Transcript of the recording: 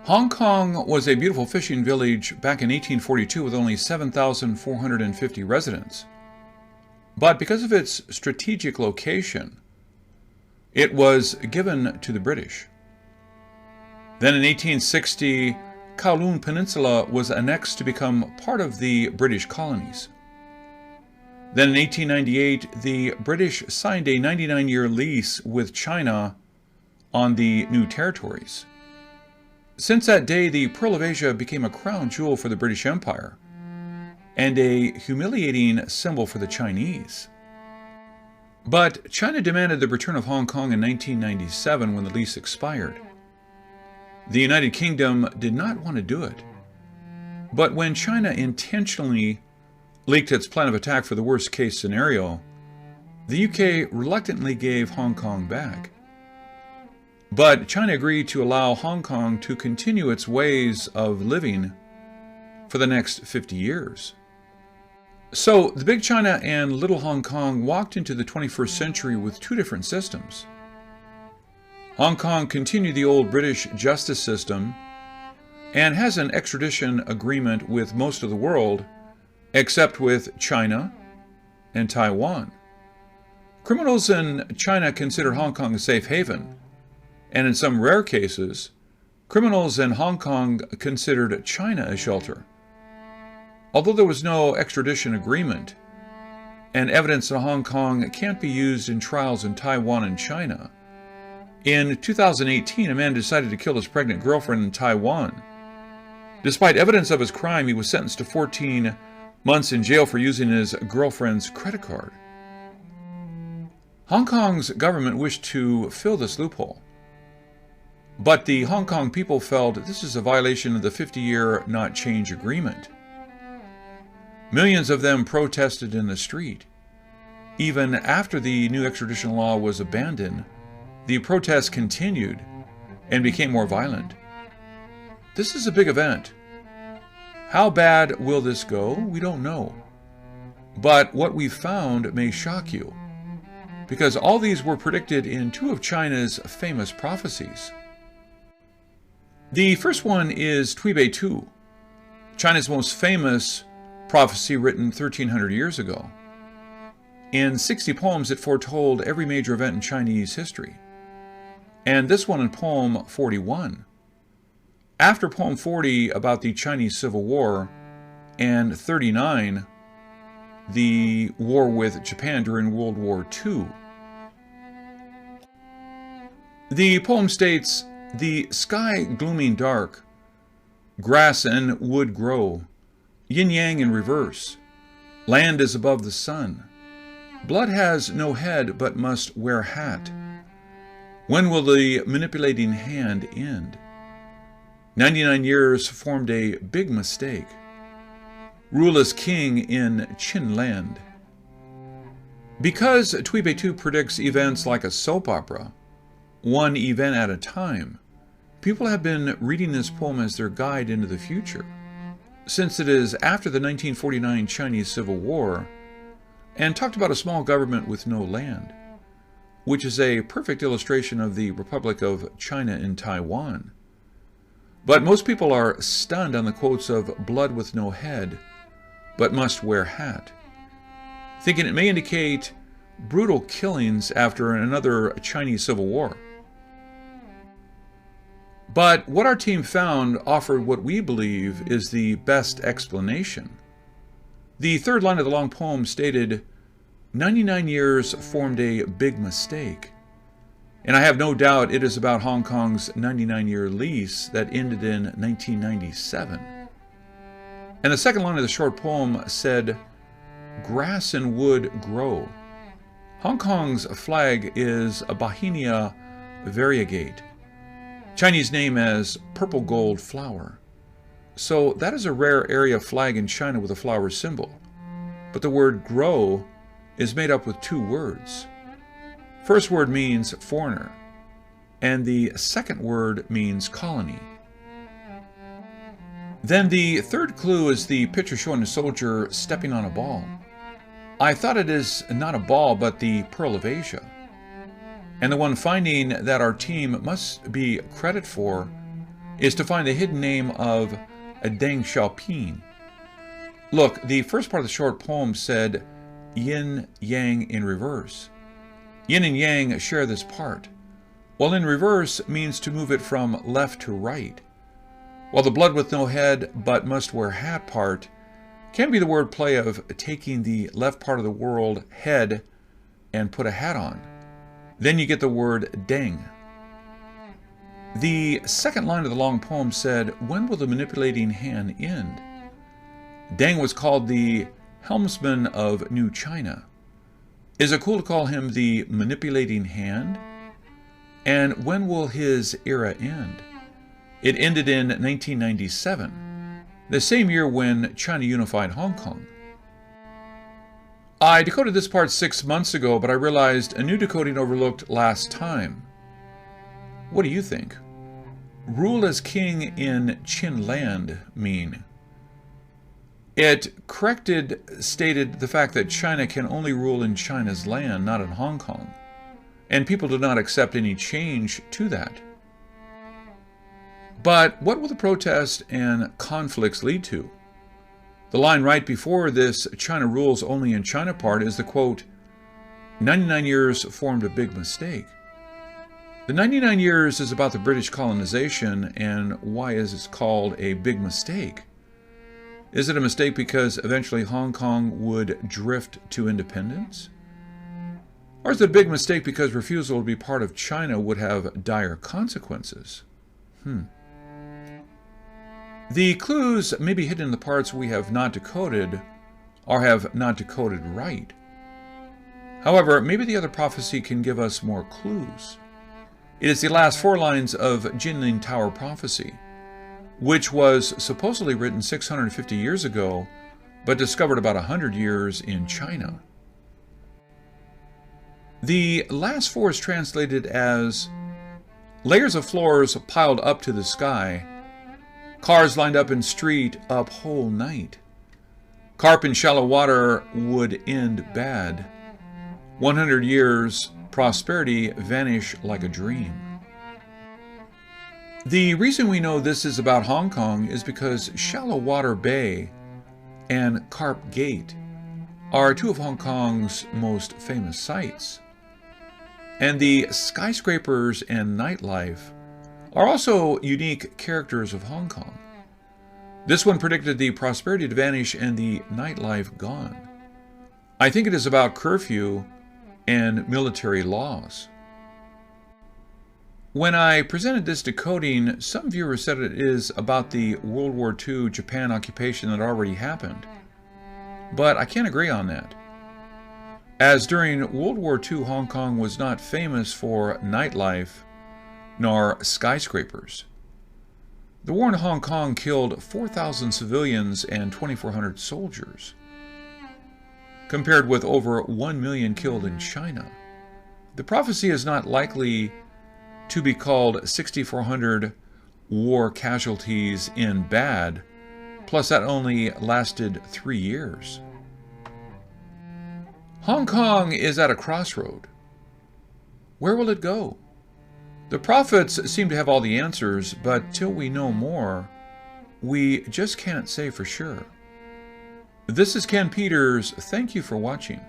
Hong Kong was a beautiful fishing village back in 1842 with only 7,450 residents. But because of its strategic location, it was given to the British. Then in 1860, Kowloon Peninsula was annexed to become part of the British colonies. Then in 1898, the British signed a 99-year lease with China on the new territories. Since that day, the Pearl of Asia became a crown jewel for the British Empire and a humiliating symbol for the Chinese. But China demanded the return of Hong Kong in 1997 when the lease expired. The United Kingdom did not want to do it. But when China intentionally leaked its plan of attack for the worst-case scenario, the UK reluctantly gave Hong Kong back. But China agreed to allow Hong Kong to continue its ways of living for the next 50 years. So the Big China and Little Hong Kong walked into the 21st century with two different systems. Hong Kong continued the old British justice system and has an extradition agreement with most of the world, except with China and Taiwan. Criminals in China consider Hong Kong a safe haven, and in some rare cases, criminals in Hong Kong considered China a shelter. Although there was no extradition agreement, and evidence in Hong Kong can't be used in trials in Taiwan and China, in 2018, a man decided to kill his pregnant girlfriend in Taiwan. Despite evidence of his crime, he was sentenced to 14 months in jail for using his girlfriend's credit card. Hong Kong's government wished to fill this loophole, but the Hong Kong people felt this is a violation of the 50-year not change agreement. Millions of them protested in the street. Even after the new extradition law was abandoned, the protests continued and became more violent. This is a big event. How bad will this go? We don't know. But what we found may shock you, because all these were predicted in two of China's famous prophecies. The first one is Tui 2, China's most famous prophecy written 1,300 years ago. In 60 poems, it foretold every major event in Chinese history. And this one in poem 41. After poem 40 about the Chinese Civil War, and 39, the war with Japan during World War II. The poem states, "The sky glooming dark, grass and wood grow, yin-yang in reverse, land is above the sun, blood has no head but must wear hat. When will the manipulating hand end? 99 years formed a big mistake. Rule as king in Chin land." Because Tui 2 predicts events like a soap opera, one event at a time, people have been reading this poem as their guide into the future, since it is after the 1949 Chinese Civil War, and talked about a small government with no land, which is a perfect illustration of the Republic of China in Taiwan. But most people are stunned on the quotes of blood with no head, but must wear hat, thinking it may indicate brutal killings after another Chinese Civil War. But what our team found offered what we believe is the best explanation. The third line of the long poem stated, 99 years formed a big mistake. And I have no doubt it is about Hong Kong's 99-year lease that ended in 1997. And the second line of the short poem said, grass and wood grow. Hong Kong's flag is a Bauhinia variegate, Chinese name as purple gold flower. So that is a rare area flag in China with a flower symbol. But the word grow is made up with two words. First word means foreigner, and the second word means colony. Then the third clue is the picture showing a soldier stepping on a ball. I thought it is not a ball, but the Pearl of Asia. And the one finding that our team must be credit for is to find the hidden name of Deng Xiaoping. Look, the first part of the short poem said yin, yang in reverse. Yin and yang share this part, while in reverse means to move it from left to right. While the blood with no head but must wear hat part can be the word play of taking the left part of the world head and put a hat on. Then you get the word deng. The second line of the long poem said, when will the manipulating hand end? Deng was called the helmsman of New China. Is it cool to call him the manipulating hand? And when will his era end? It ended in 1997, the same year when China unified Hong Kong. I decoded this part 6 months ago, but I realized a new decoding overlooked last time. What do you think? Rule as king in Qin land mean? It stated the fact that China can only rule in China's land, not in Hong Kong, and people do not accept any change to that. But what will the protests and conflicts lead to? The line right before this China rules only in China part is the quote, 99 years formed a big mistake. The 99 years is about the British colonization, and why is it called a big mistake? Is it a mistake because eventually Hong Kong would drift to independence? Or is it a big mistake because refusal to be part of China would have dire consequences? The clues may be hidden in the parts we have not decoded or have not decoded right. However, maybe the other prophecy can give us more clues. It is the last 4 lines of Jinling Tower prophecy, which was supposedly written 650 years ago, but discovered about 100 years in China. The last 4 is translated as layers of floors piled up to the sky, cars lined up in street up whole night. Carp in shallow water would end bad. 100 years prosperity vanish like a dream. The reason we know this is about Hong Kong is because Shallow Water Bay and Carp Gate are 2 of Hong Kong's most famous sites. And the skyscrapers and nightlife are also unique characters of Hong Kong. This one predicted the prosperity to vanish and the nightlife gone. I think it is about curfew and military laws. When I presented this decoding, some viewers said it is about the World War II Japan occupation that already happened. But I can't agree on that, as during World War II, Hong Kong was not famous for nightlife nor skyscrapers. The war in Hong Kong killed 4,000 civilians and 2,400 soldiers, compared with over 1 million killed in China. The prophecy is not likely to be called 6,400 war casualties in bad, plus that only lasted 3 years. Hong Kong is at a crossroad. Where will it go? The prophets seem to have all the answers, but till we know more, we just can't say for sure. This is Ken Peters. Thank you for watching.